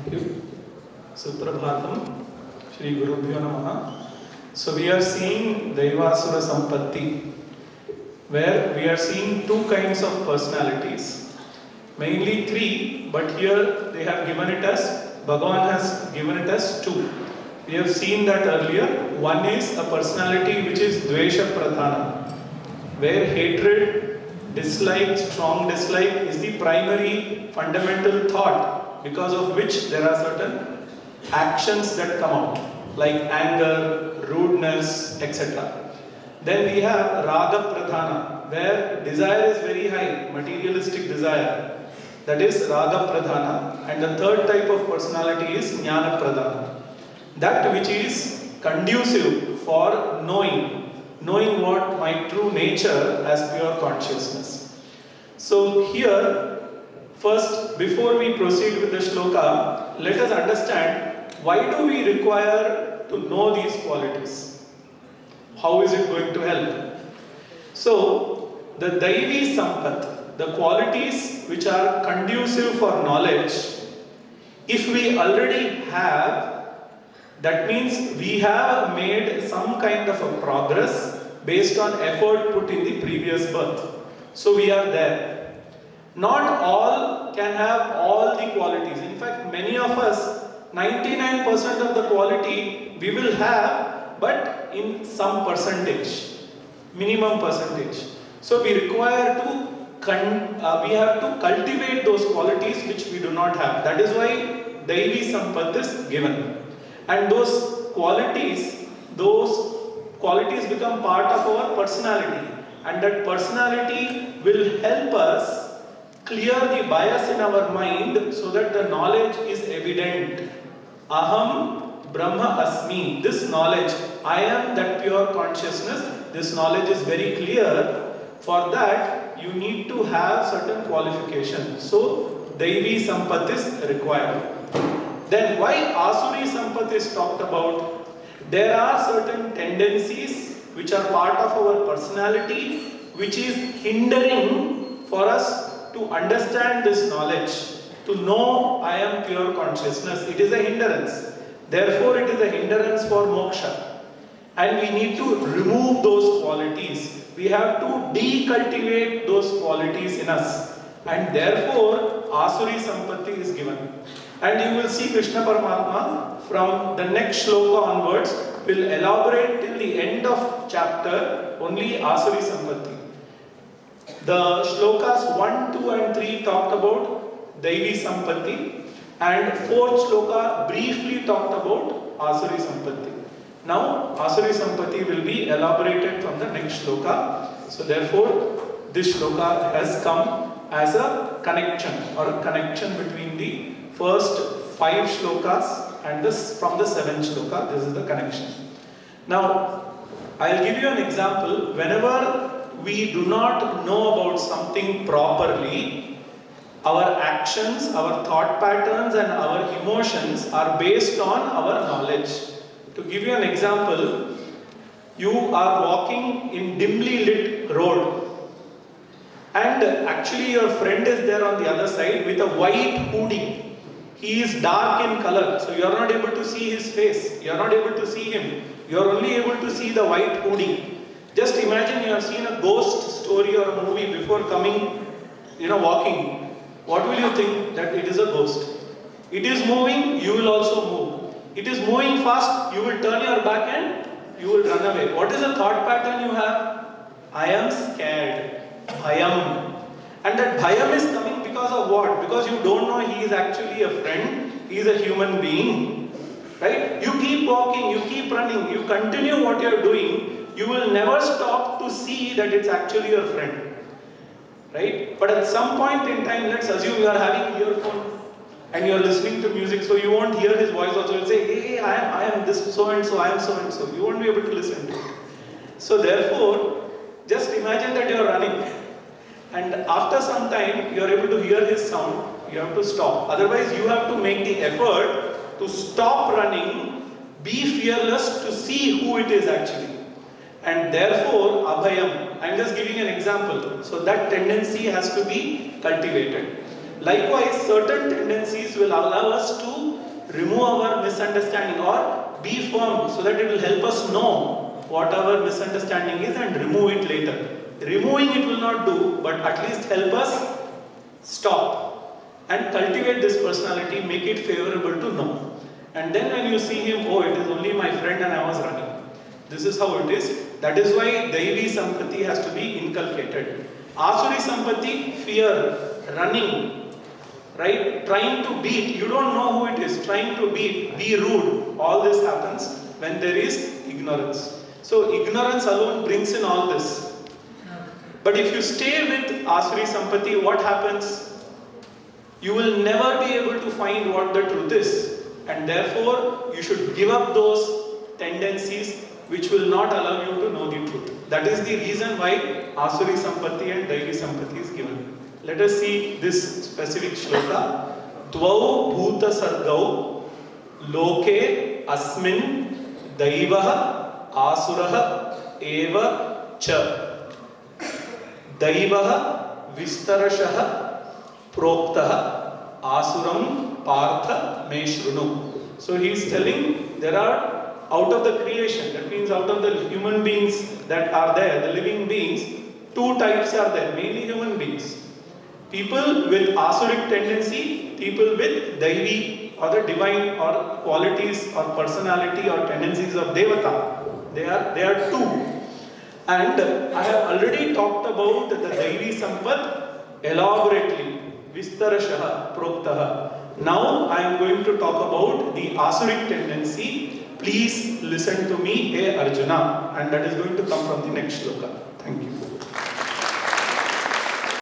Thank you. Suprabhatam, Shri Gurubhyo Namaha. So we are seeing Daivasura Sampatti, where we are seeing two kinds of personalities. Mainly three, but here they have given it as, Bhagavan has given it as two. We have seen that earlier. One is a personality which is Dvesha Pradhana, where hatred, dislike, strong dislike is the primary fundamental thought, because of which there are certain actions that come out, like anger, rudeness, etc. Then we have Raga Pradhana, where desire is very high, materialistic desire. That is Raga Pradhana. And the third type of personality is Jnana Pradhana. That which is conducive for knowing what my true nature as pure consciousness. So here, first, before we proceed with the shloka, let us understand why do we require to know these qualities? How is it going to help? So, the Daivi Sampat, the qualities which are conducive for knowledge, if we already have, that means we have made some kind of a progress based on effort put in the previous birth. So we are there. Not all can have all the qualities. In fact, many of us, 99% of the quality we will have, but in some percentage, minimum percentage. So we require to, we have to cultivate those qualities which we do not have. That is why Daivi Sampat is given. And those qualities become part of our personality. And that personality will help us clear the bias in our mind so that the knowledge is evident. Aham Brahma Asmi. This knowledge, I am that pure consciousness, this knowledge is very clear. For that, you need to have certain qualifications. So, Daivi Sampat is required. Then why Asuri Sampat is talked about? There are certain tendencies which are part of our personality which is hindering for us to understand this knowledge, to know I am pure consciousness. It is a hindrance. Therefore, it is a hindrance for moksha. And we need to remove those qualities. We have to decultivate those qualities in us. And therefore, Asuri Sampatti is given. And you will see Krishna Paramatma from the next shloka onwards will elaborate till the end of chapter only Asuri Sampatti. The shlokas 1, 2 and 3 talked about Daivi Sampatti, and 4th shloka briefly talked about Asuri Sampatti. Now Asuri Sampatti will be elaborated from the next shloka. So therefore this shloka has come as a connection between the first 5 shlokas and this from the 7th shloka. This is the connection. Now, I'll give you an example. Whenever we do not know about something properly, our actions, our thought patterns and our emotions are based on our knowledge. To give you an example, you are walking in dimly lit road, and actually your friend is there on the other side with a white hoodie. He is dark in color, so you are not able to see his face. You are not able to see him. You are only able to see the white hoodie. Just imagine you have seen a ghost story or a movie before coming, walking. What will you think? That it is a ghost. It is moving, you will also move. It is moving fast, you will turn your back and you will run away. What is the thought pattern you have? I am scared. Bhayam. And that bhayam is coming because of what? Because you don't know he is actually a friend, he is a human being. Right? You keep walking, you keep running, you continue what you are doing, you will never stop to see that it's actually your friend. Right? But at some point in time, let's assume you are having earphone and you are listening to music, so you won't hear his voice also. You'll say, hey, I am this so and so, I am so and so. You won't be able to listen to it. So therefore, just imagine that you are running. And after some time, you are able to hear his sound, you have to stop. Otherwise, you have to make the effort to stop running, be fearless to see who it is actually. And therefore, abhayam. I am just giving an example. So that tendency has to be cultivated. Likewise, certain tendencies will allow us to remove our misunderstanding or be firm, so that it will help us know what our misunderstanding is and remove it later. Removing it will not do, but at least help us stop and cultivate this personality, make it favorable to know. And then when you see him, oh, it is only my friend and I was running. This is how it is. That is why Daivi Sampati has to be inculcated. Asuri Sampati, fear, running, right? Trying to beat, you don't know who it is, trying to beat, be rude. All this happens when there is ignorance. So ignorance alone brings in all this. But if you stay with Asuri Sampati, what happens? You will never be able to find what the truth is. And therefore, you should give up those tendencies which will not allow you to know the truth. That is the reason why Asuri Sampati and Daivi Sampati is given. Let us see this specific shloka. Dvau bhuta sargau loke asmin daivah asurah eva cha. Daivah vistarashah proktah asuram partha me shrunu. So he is telling there are, out of the creation, that means out of the human beings that are there, the living beings, two types are there, mainly human beings. People with asuric tendency, people with Daivi or the divine or qualities or personality or tendencies of Devata. They are two. And I have already talked about the Daivi Sampat elaborately. Vistarashaha Proktaha. Now I am going to talk about the asuric tendency. Please listen to me, hey Arjuna, and that is going to come from the next shloka. Thank you.